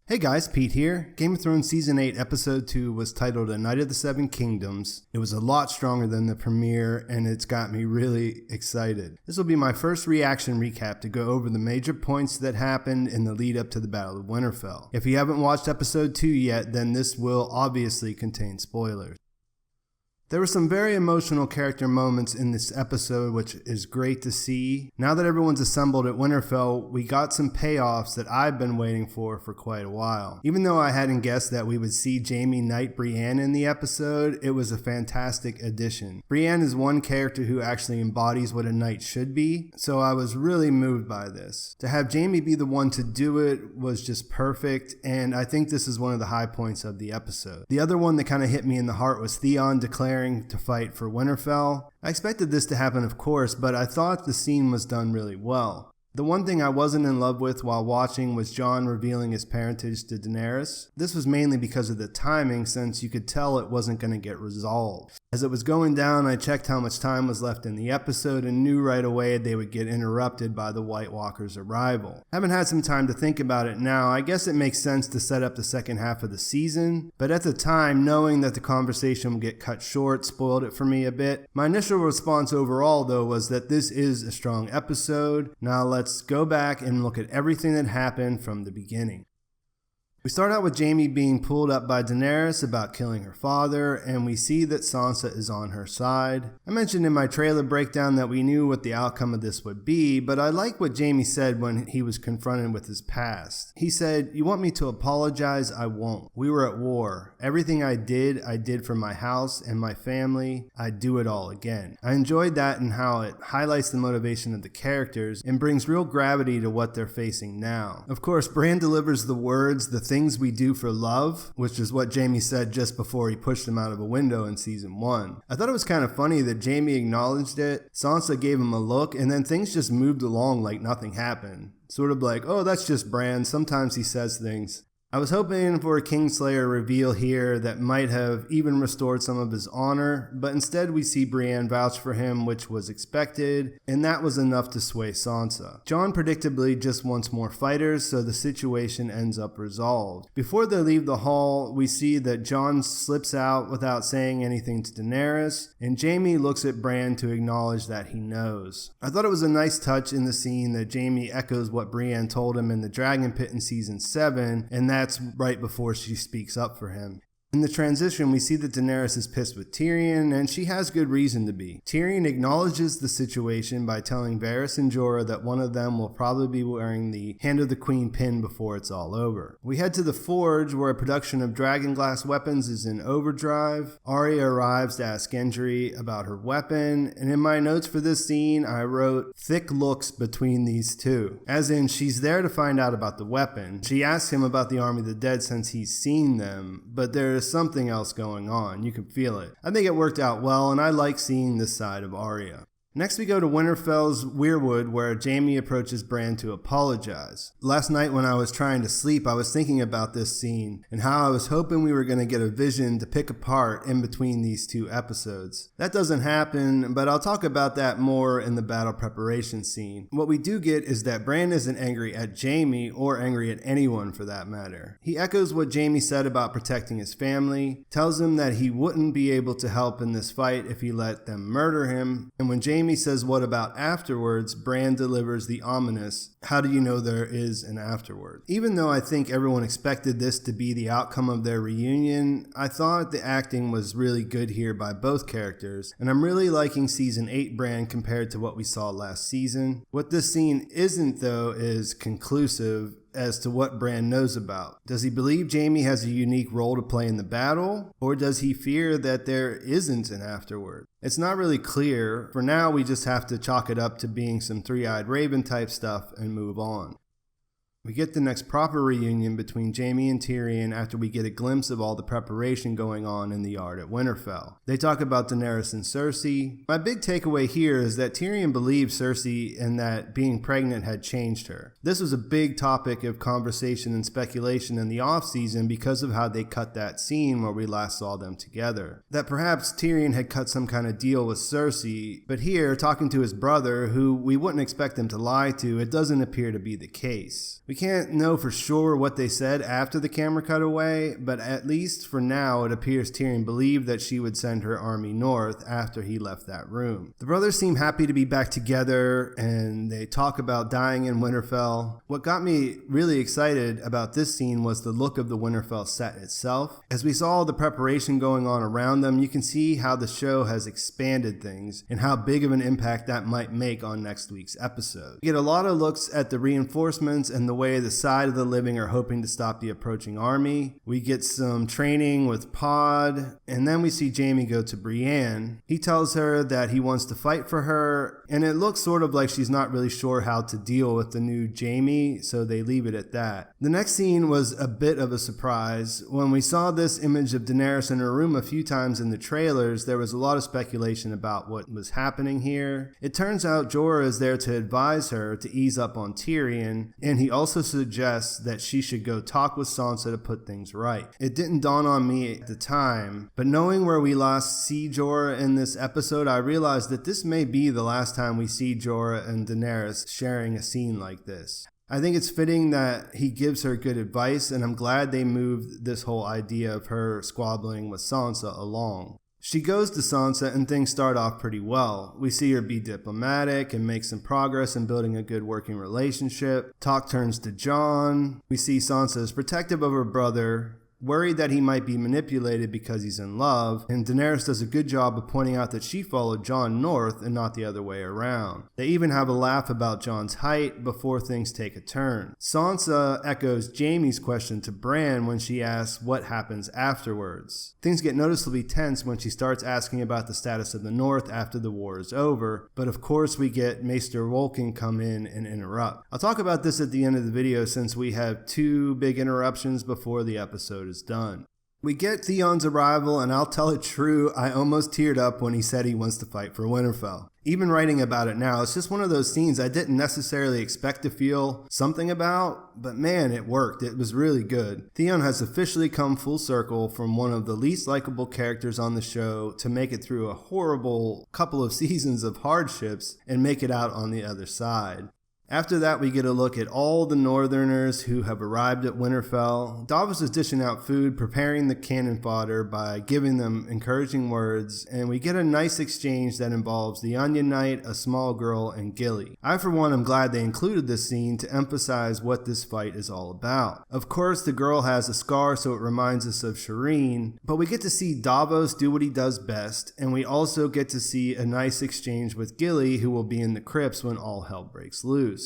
Hey guys, Pete here. Game of Thrones Season 8 Episode 2 was titled A Night of the Seven Kingdoms. It was a lot stronger than the premiere, and it's got me really excited. This will be my first reaction recap to go over the major points that happened in the lead up to the Battle of Winterfell. If you haven't watched Episode 2 yet, then this will obviously contain spoilers. There were some very emotional character moments in this episode, which is great to see. Now that everyone's assembled at Winterfell, we got some payoffs that I've been waiting for quite a while. Even though I hadn't guessed that we would see Jaime knight Brienne in the episode, it was a fantastic addition. Brienne is one character who actually embodies what a knight should be, so I was really moved by this. To have Jaime be the one to do it was just perfect, and I think this is one of the high points of the episode. The other one that kind of hit me in the heart was Theon declaring to fight for Winterfell. I expected this to happen, of course, but I thought the scene was done really well. The one thing I wasn't in love with while watching was Jon revealing his parentage to Daenerys. This was mainly because of the timing, since you could tell it wasn't going to get resolved. As it was going down, I checked how much time was left in the episode and knew right away they would get interrupted by the White Walker's arrival. Having had some time to think about it now, I guess it makes sense to set up the second half of the season, but at the time, knowing that the conversation would get cut short spoiled it for me a bit. My initial response overall, though, was that this is a strong episode. Now let's go back and look at everything that happened from the beginning. We start out with Jaime being pulled up by Daenerys about killing her father, and we see that Sansa is on her side. I mentioned in my trailer breakdown that we knew what the outcome of this would be, but I like what Jaime said when he was confronted with his past. He said, "You want me to apologize? I won't. We were at war. Everything I did for my house and my family. I'd do it all again." I enjoyed that and how it highlights the motivation of the characters and brings real gravity to what they're facing now. Of course, Bran delivers the words, "The things we do for love," which is what Jaime said just before he pushed him out of a window in season 1. I thought it was kind of funny that Jaime acknowledged it, Sansa gave him a look, and then things just moved along like nothing happened. Sort of like, oh, that's just Bran, sometimes he says things. I was hoping for a Kingslayer reveal here that might have even restored some of his honor, but instead we see Brienne vouch for him, which was expected, and that was enough to sway Sansa. Jon predictably just wants more fighters, so the situation ends up resolved. Before they leave the hall, we see that Jon slips out without saying anything to Daenerys, and Jaime looks at Bran to acknowledge that he knows. I thought it was a nice touch in the scene that Jaime echoes what Brienne told him in the Dragon Pit in season 7, and that's right before she speaks up for him. In the transition, we see that Daenerys is pissed with Tyrion, and she has good reason to be. Tyrion acknowledges the situation by telling Varys and Jorah that one of them will probably be wearing the Hand of the Queen pin before it's all over. We head to the Forge, where a production of dragonglass weapons is in overdrive. Arya arrives to ask Gendry about her weapon, and in my notes for this scene, I wrote, "thick looks between these two." As in, she's there to find out about the weapon. She asks him about the Army of the Dead since he's seen them, but there's something else going on. You can feel it. I think it worked out well, and I like seeing this side of Arya. Next we go to Winterfell's Weirwood, where Jaime approaches Bran to apologize. Last night when I was trying to sleep, I was thinking about this scene and how I was hoping we were going to get a vision to pick apart in between these two episodes. That doesn't happen, but I'll talk about that more in the battle preparation scene. What we do get is that Bran isn't angry at Jaime or angry at anyone for that matter. He echoes what Jaime said about protecting his family, tells him that he wouldn't be able to help in this fight if he let them murder him, and when Jaime says what about afterwards, Bran delivers the ominous, "How do you know there is an afterward?" Even though I think everyone expected this to be the outcome of their reunion, I thought the acting was really good here by both characters, and I'm really liking season 8 Bran compared to what we saw last season. What this scene isn't, though, is conclusive as to what Bran knows about. Does he believe Jaime has a unique role to play in the battle, or does he fear that there isn't an afterward? It's not really clear. For now, we just have to chalk it up to being some three-eyed raven type stuff and move on. We get the next proper reunion between Jaime and Tyrion after we get a glimpse of all the preparation going on in the yard at Winterfell. They talk about Daenerys and Cersei. My big takeaway here is that Tyrion believed Cersei and that being pregnant had changed her. This was a big topic of conversation and speculation in the off-season because of how they cut that scene where we last saw them together. That perhaps Tyrion had cut some kind of deal with Cersei, but here, talking to his brother, who we wouldn't expect him to lie to, it doesn't appear to be the case. We can't know for sure what they said after the camera cut away, but at least for now it appears Tyrion believed that she would send her army north after he left that room. The brothers seem happy to be back together, and they talk about dying in Winterfell. What got me really excited about this scene was the look of the Winterfell set itself. As we saw the preparation going on around them, you can see how the show has expanded things and how big of an impact that might make on next week's episode. We get a lot of looks at the reinforcements and the way the side of the living are hoping to stop the approaching army. We get some training with Pod, and then we see Jaime go to Brienne. He tells her that he wants to fight for her, and it looks sort of like she's not really sure how to deal with the new Jaime, so they leave it at that. The next scene was a bit of a surprise. When we saw this image of Daenerys in her room a few times in the trailers, there was a lot of speculation about what was happening here. It turns out Jorah is there to advise her to ease up on Tyrion, and he also suggests that she should go talk with Sansa to put things right. It didn't dawn on me at the time, but knowing where we last see Jorah in this episode, I realized that this may be the last time we see Jorah and Daenerys sharing a scene like this. I think it's fitting that he gives her good advice, and I'm glad they moved this whole idea of her squabbling with Sansa along. She goes to Sansa and things start off pretty well. We see her be diplomatic and make some progress in building a good working relationship. Talk turns to Jon. We see Sansa is protective of her brother, worried that he might be manipulated because he's in love, and Daenerys does a good job of pointing out that she followed Jon north and not the other way around. They even have a laugh about Jon's height before things take a turn. Sansa echoes Jaime's question to Bran when she asks what happens afterwards. Things get noticeably tense when she starts asking about the status of the north after the war is over, but of course we get Maester Wolkan come in and interrupt. I'll talk about this at the end of the video since we have two big interruptions before the episode is done. We get Theon's arrival, and I'll tell it true, I almost teared up when he said he wants to fight for Winterfell. Even writing about it now, it's just one of those scenes I didn't necessarily expect to feel something about, but man, it worked. It was really good. Theon has officially come full circle from one of the least likable characters on the show to make it through a horrible couple of seasons of hardships and make it out on the other side. After that, we get a look at all the Northerners who have arrived at Winterfell. Davos is dishing out food, preparing the cannon fodder by giving them encouraging words, and we get a nice exchange that involves the Onion Knight, a small girl, and Gilly. I, for one, am glad they included this scene to emphasize what this fight is all about. Of course, the girl has a scar, so it reminds us of Shireen, but we get to see Davos do what he does best, and we also get to see a nice exchange with Gilly, who will be in the crypts when all hell breaks loose.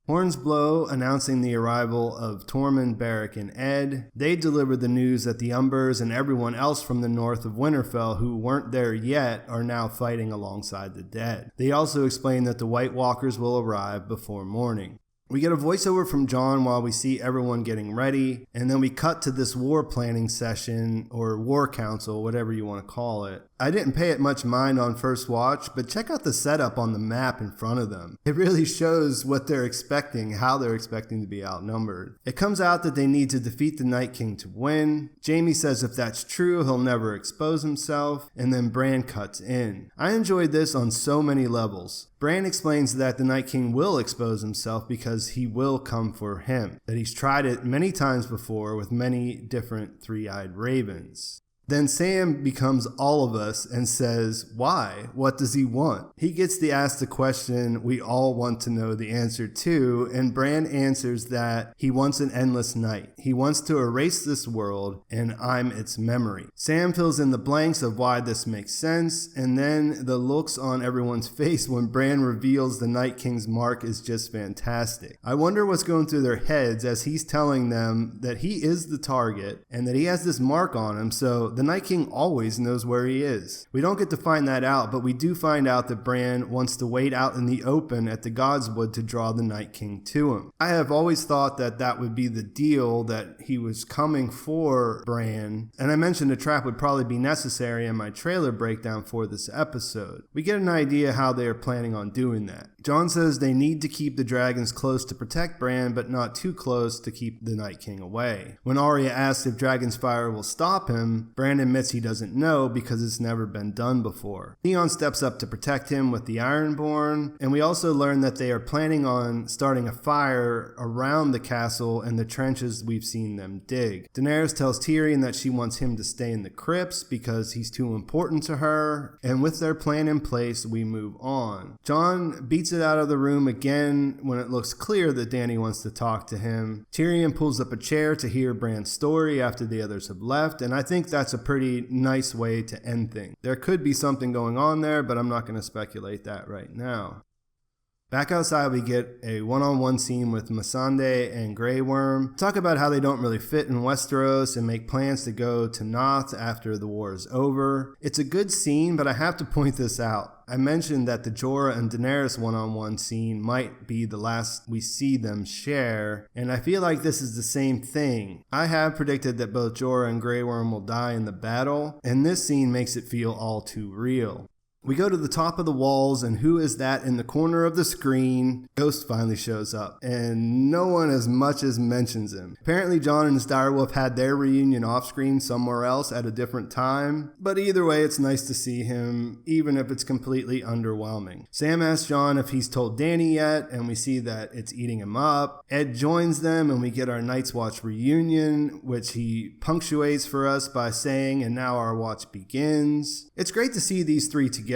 Horns blow, announcing the arrival of Tormund, Beric, and Ed. They deliver the news that the Umbers and everyone else from the north of Winterfell who weren't there yet are now fighting alongside the dead. They also explain that the White Walkers will arrive before morning. We get a voiceover from Jon while we see everyone getting ready, and then we cut to this war planning session, or war council, whatever you want to call it. I didn't pay it much mind on first watch, but check out the setup on the map in front of them. It really shows what they're expecting, how they're expecting to be outnumbered. It comes out that they need to defeat the Night King to win. Jaime says if that's true, he'll never expose himself, and then Bran cuts in. I enjoyed this on so many levels. Bran explains that the Night King will expose himself because he will come for him, that he's tried it many times before with many different three-eyed ravens. Then Sam becomes all of us and says, why? What does he want? He gets to ask the question we all want to know the answer to, and Bran answers that he wants an endless night. He wants to erase this world, and I'm its memory. Sam fills in the blanks of why this makes sense, and then the looks on everyone's face when Bran reveals the Night King's mark is just fantastic. I wonder what's going through their heads as he's telling them that he is the target, and that he has this mark on him, so the Night King always knows where he is. We don't get to find that out, but we do find out that Bran wants to wait out in the open at the Godswood to draw the Night King to him. I have always thought that that would be the deal, that he was coming for Bran, and I mentioned a trap would probably be necessary in my trailer breakdown for this episode. We get an idea how they are planning on doing that. Jon says they need to keep the dragons close to protect Bran, but not too close to keep the Night King away. When Arya asks if Dragon's fire will stop him, Bran admits he doesn't know because it's never been done before. Theon steps up to protect him with the Ironborn, and we also learn that they are planning on starting a fire around the castle and the trenches we've seen them dig. Daenerys tells Tyrion that she wants him to stay in the crypts because he's too important to her, and with their plan in place, we move on. Jon beats it out of the room again when it looks clear that Dany wants to talk to him. Tyrion pulls up a chair to hear Bran's story after the others have left, and I think that's a pretty nice way to end things. There could be something going on there, but I'm not going to speculate that right now. Back outside, we get a one-on-one scene with Missandei and Grey Worm. Talk about how they don't really fit in Westeros and make plans to go to Noth after the war is over. It's a good scene, but I have to point this out. I mentioned that the Jorah and Daenerys one-on-one scene might be the last we see them share, and I feel like this is the same thing. I have predicted that both Jorah and Grey Worm will die in the battle, and this scene makes it feel all too real. We go to the top of the walls, and who is that in the corner of the screen? Ghost finally shows up, and no one as much as mentions him. Apparently Jon and his direwolf had their reunion off-screen somewhere else at a different time, but either way it's nice to see him, even if it's completely underwhelming. Sam asks Jon if he's told Dany yet, and we see that it's eating him up. Ed joins them, and we get our Night's Watch reunion, which he punctuates for us by saying, "And now our watch begins." It's great to see these three together,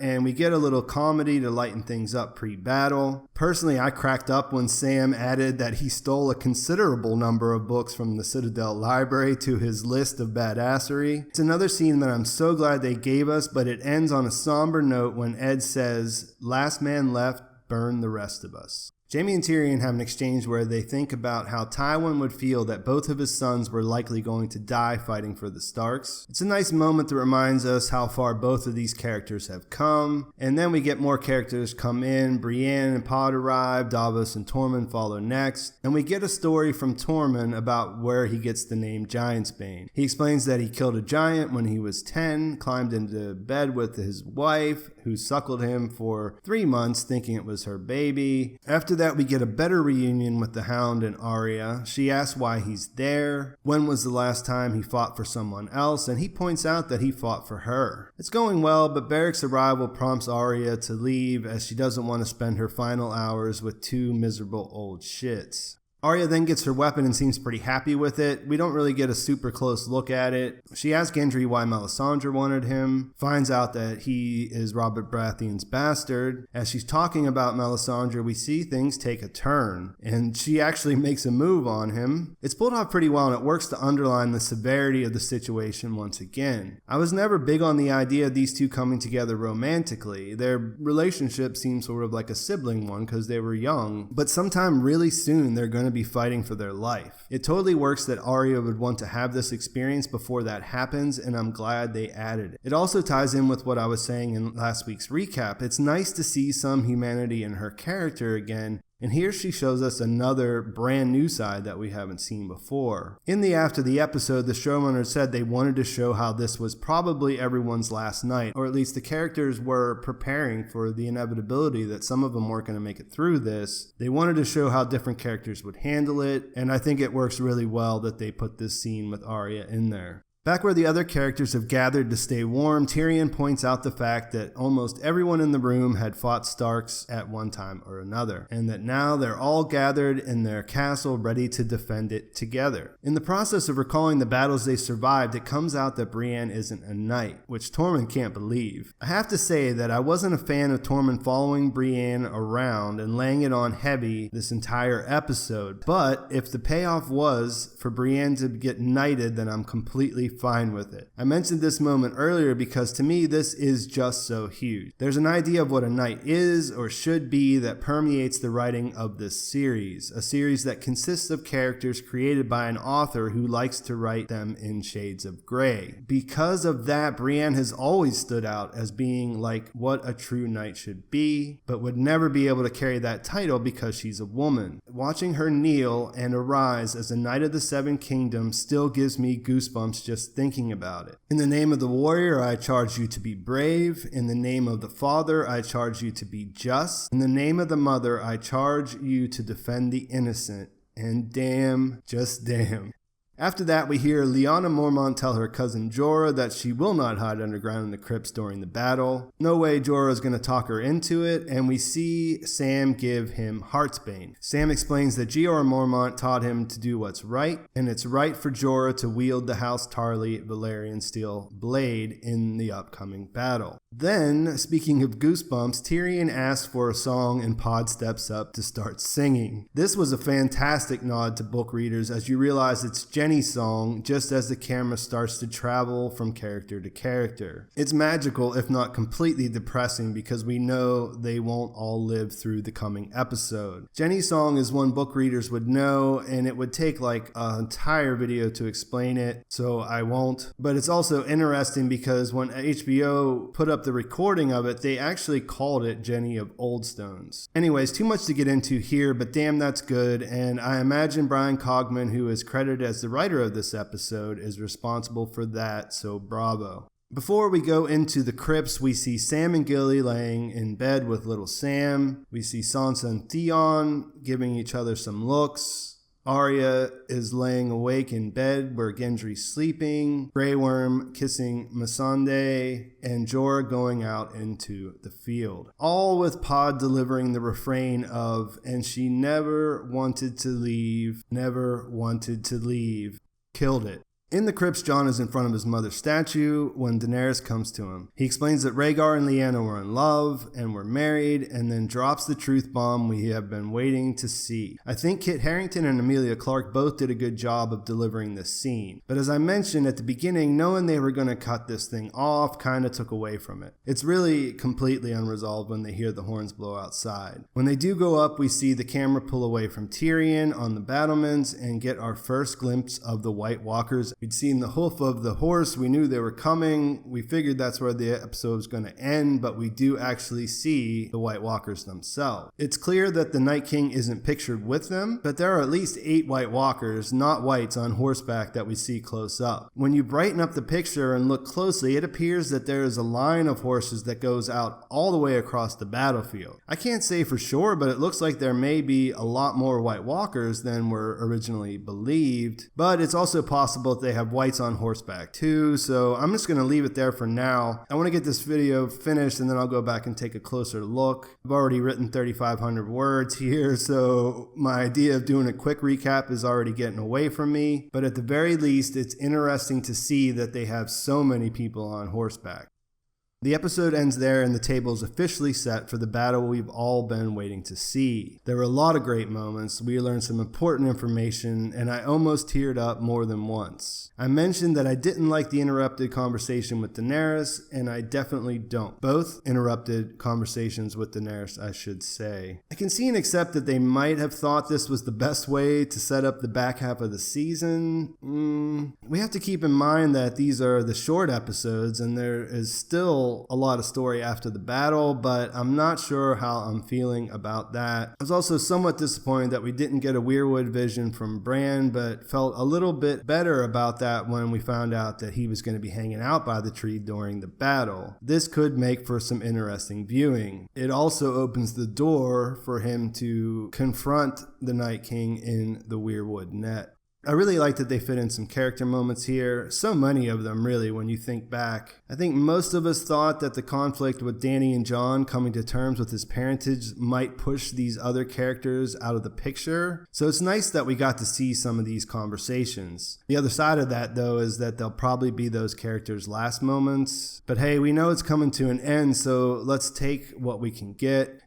and we get a little comedy to lighten things up pre-battle. Personally, I cracked up when Sam added that he stole a considerable number of books from the Citadel library to his list of badassery. It's another scene that I'm so glad they gave us, but it ends on a somber note when Ed says, "Last man left, burn the rest of us." Jaime and Tyrion have an exchange where they think about how Tywin would feel that both of his sons were likely going to die fighting for the Starks. It's a nice moment that reminds us how far both of these characters have come. And then we get more characters come in. Brienne and Pod arrive, Davos and Tormund follow next. And we get a story from Tormund about where he gets the name Giantsbane. He explains that he killed a giant when he was 10, climbed into bed with his wife, who suckled him for 3 months thinking it was her baby. After that, we get a better reunion with the Hound and Arya. She asks why he's there, when was the last time he fought for someone else, and he points out that he fought for her. It's going well, but Beric's arrival prompts Arya to leave as she doesn't want to spend her final hours with two miserable old shits. Arya then gets her weapon and seems pretty happy with it. We don't really get a super close look at it. She asks Gendry why Melisandre wanted him, finds out that he is Robert Baratheon's bastard. As she's talking about Melisandre, we see things take a turn, and she actually makes a move on him. It's pulled off pretty well, and it works to underline the severity of the situation once again. I was never big on the idea of these two coming together romantically. Their relationship seems sort of like a sibling one because they were young, but sometime really soon they're going to be fighting for their life. It totally works that Arya would want to have this experience before that happens, and I'm glad they added it. It also ties in with what I was saying in last week's recap. It's nice to see some humanity in her character again, and here she shows us another brand new side that we haven't seen before. In the after the episode, the showrunner said they wanted to show how this was probably everyone's last night, or at least the characters were preparing for the inevitability that some of them weren't going to make it through this. They wanted to show how different characters would handle it, and I think it works really well that they put this scene with Arya in there. Back where the other characters have gathered to stay warm, Tyrion points out the fact that almost everyone in the room had fought Starks at one time or another, and that now they're all gathered in their castle ready to defend it together. In the process of recalling the battles they survived, it comes out that Brienne isn't a knight, which Tormund can't believe. I have to say that I wasn't a fan of Tormund following Brienne around and laying it on heavy this entire episode, but if the payoff was for Brienne to get knighted, then I'm completely fine with it. I mentioned this moment earlier because to me this is just so huge. There's an idea of what a knight is or should be that permeates the writing of this series, a series that consists of characters created by an author who likes to write them in shades of gray. Because of that, Brienne has always stood out as being like what a true knight should be, but would never be able to carry that title because she's a woman. Watching her kneel and arise as a Knight of the Seven Kingdoms still gives me goosebumps just just thinking about it. In the name of the warrior, I charge you to be brave. In the name of the father, I charge you to be just. In the name of the mother, I charge you to defend the innocent. And damn, just damn. After that, we hear Lyanna Mormont tell her cousin Jorah that she will not hide underground in the crypts during the battle. No way Jorah is going to talk her into it, and we see Sam give him Heartsbane. Sam explains that Jeor Mormont taught him to do what's right, and it's right for Jorah to wield the House Tarly Valyrian steel blade in the upcoming battle. Then, speaking of goosebumps, Tyrion asks for a song and Pod steps up to start singing. This was a fantastic nod to book readers as you realize it's Jenny's song just as the camera starts to travel from character to character. It's magical, if not completely depressing, because we know they won't all live through the coming episode. Jenny's song is one book readers would know, and it would take like an entire video to explain it, so I won't. But it's also interesting because when HBO put up the recording of it, they actually called it Jenny of Oldstones. Anyways, too much to get into here, but damn, that's good, and I imagine Brian Cogman, who is credited as the writer of this episode, is responsible for that, so bravo. Before we go into the crypts, we see Sam and Gilly laying in bed with little Sam. We see Sansa and Theon giving each other some looks. Arya is laying awake in bed where Gendry's sleeping, Grey Worm kissing Missandei, and Jorah going out into the field. All with Pod delivering the refrain of, "And she never wanted to leave, never wanted to leave." Killed it. In the crypts, Jon is in front of his mother's statue when Daenerys comes to him. He explains that Rhaegar and Lyanna were in love and were married, and then drops the truth bomb we have been waiting to see. I think Kit Harington and Emilia Clarke both did a good job of delivering this scene. But as I mentioned at the beginning, knowing they were going to cut this thing off kind of took away from it. It's really completely unresolved when they hear the horns blow outside. When they do go up, we see the camera pull away from Tyrion on the battlements and get our first glimpse of the White Walkers. We'd seen the hoof of the horse. We knew they were coming. We figured that's where the episode was going to end, but we do actually see the White Walkers themselves. It's clear that the Night King isn't pictured with them, but there are at least 8 White Walkers, not whites, on horseback that we see close up. When you brighten up the picture and look closely, it appears that there is a line of horses that goes out all the way across the battlefield. I can't say for sure, but it looks like there may be a lot more White Walkers than were originally believed, but it's also possible that they have whites on horseback too, so I'm just going to leave it there for now. I want to get this video finished and then I'll go back and take a closer look. I've already written 3,500 words here, so my idea of doing a quick recap is already getting away from me, but at the very least, it's interesting to see that they have so many people on horseback. The episode ends there and the table is officially set for the battle we've all been waiting to see. There were a lot of great moments, we learned some important information, and I almost teared up more than once. I mentioned that I didn't like the interrupted conversation with Daenerys, and I definitely don't. Both interrupted conversations with Daenerys, I should say. I can see and accept that they might have thought this was the best way to set up the back half of the season. We have to keep in mind that these are the short episodes and there is still a lot of story after the battle, but I'm not sure how I'm feeling about that. I was also somewhat disappointed that we didn't get a Weirwood vision from Bran, but felt a little bit better about that when we found out that he was going to be hanging out by the tree during the battle. This could make for some interesting viewing. It also opens the door for him to confront the Night King in the Weirwood net. I really like that they fit in some character moments here, so many of them really when you think back. I think most of us thought that the conflict with Dany and Jon coming to terms with his parentage might push these other characters out of the picture, so it's nice that we got to see some of these conversations. The other side of that though is that they'll probably be those characters' last moments, but hey, we know it's coming to an end, so let's take what we can get.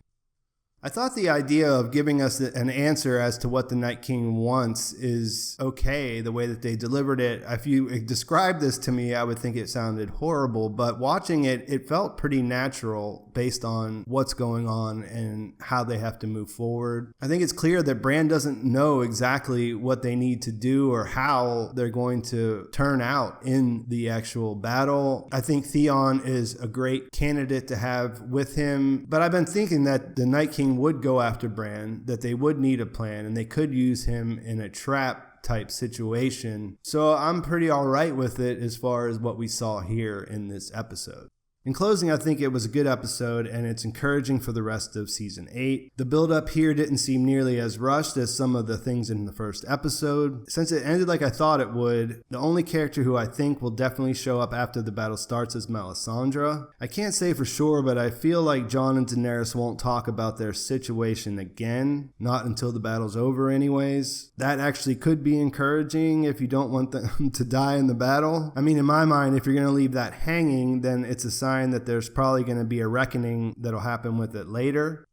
I thought the idea of giving us an answer as to what the Night King wants is okay, the way that they delivered it. If you described this to me, I would think it sounded horrible, but watching it, it felt pretty natural based on what's going on and how they have to move forward. I think it's clear that Bran doesn't know exactly what they need to do or how they're going to turn out in the actual battle. I think Theon is a great candidate to have with him, but I've been thinking that the Night King would go after Bran, that they would need a plan, and they could use him in a trap type situation. So I'm pretty alright with it as far as what we saw here in this episode. In closing, I think it was a good episode, and it's encouraging for the rest of Season 8. The build-up here didn't seem nearly as rushed as some of the things in the first episode. Since it ended like I thought it would, the only character who I think will definitely show up after the battle starts is Melisandre. I can't say for sure, but I feel like Jon and Daenerys won't talk about their situation again, not until the battle's over anyways. That actually could be encouraging if you don't want them to die in the battle. I mean, in my mind, if you're going to leave that hanging, then it's a sign that there's probably going to be a reckoning that'll happen with it later.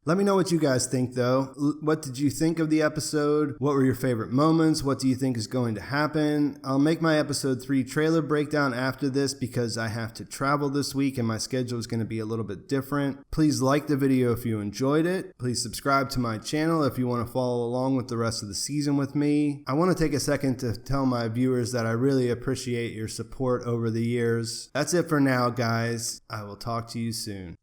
Let me know what you guys think though. What did you think of the episode? What were your favorite moments? What do you think is going to happen? I'll make my episode 3 trailer breakdown after this because I have to travel this week and my schedule is going to be a little bit different. Please like the video if you enjoyed it. Please subscribe to my channel if you want to follow along with the rest of the season with me. I want to take a second to tell my viewers that I really appreciate your support over the years. That's it for now, guys. I will talk to you soon.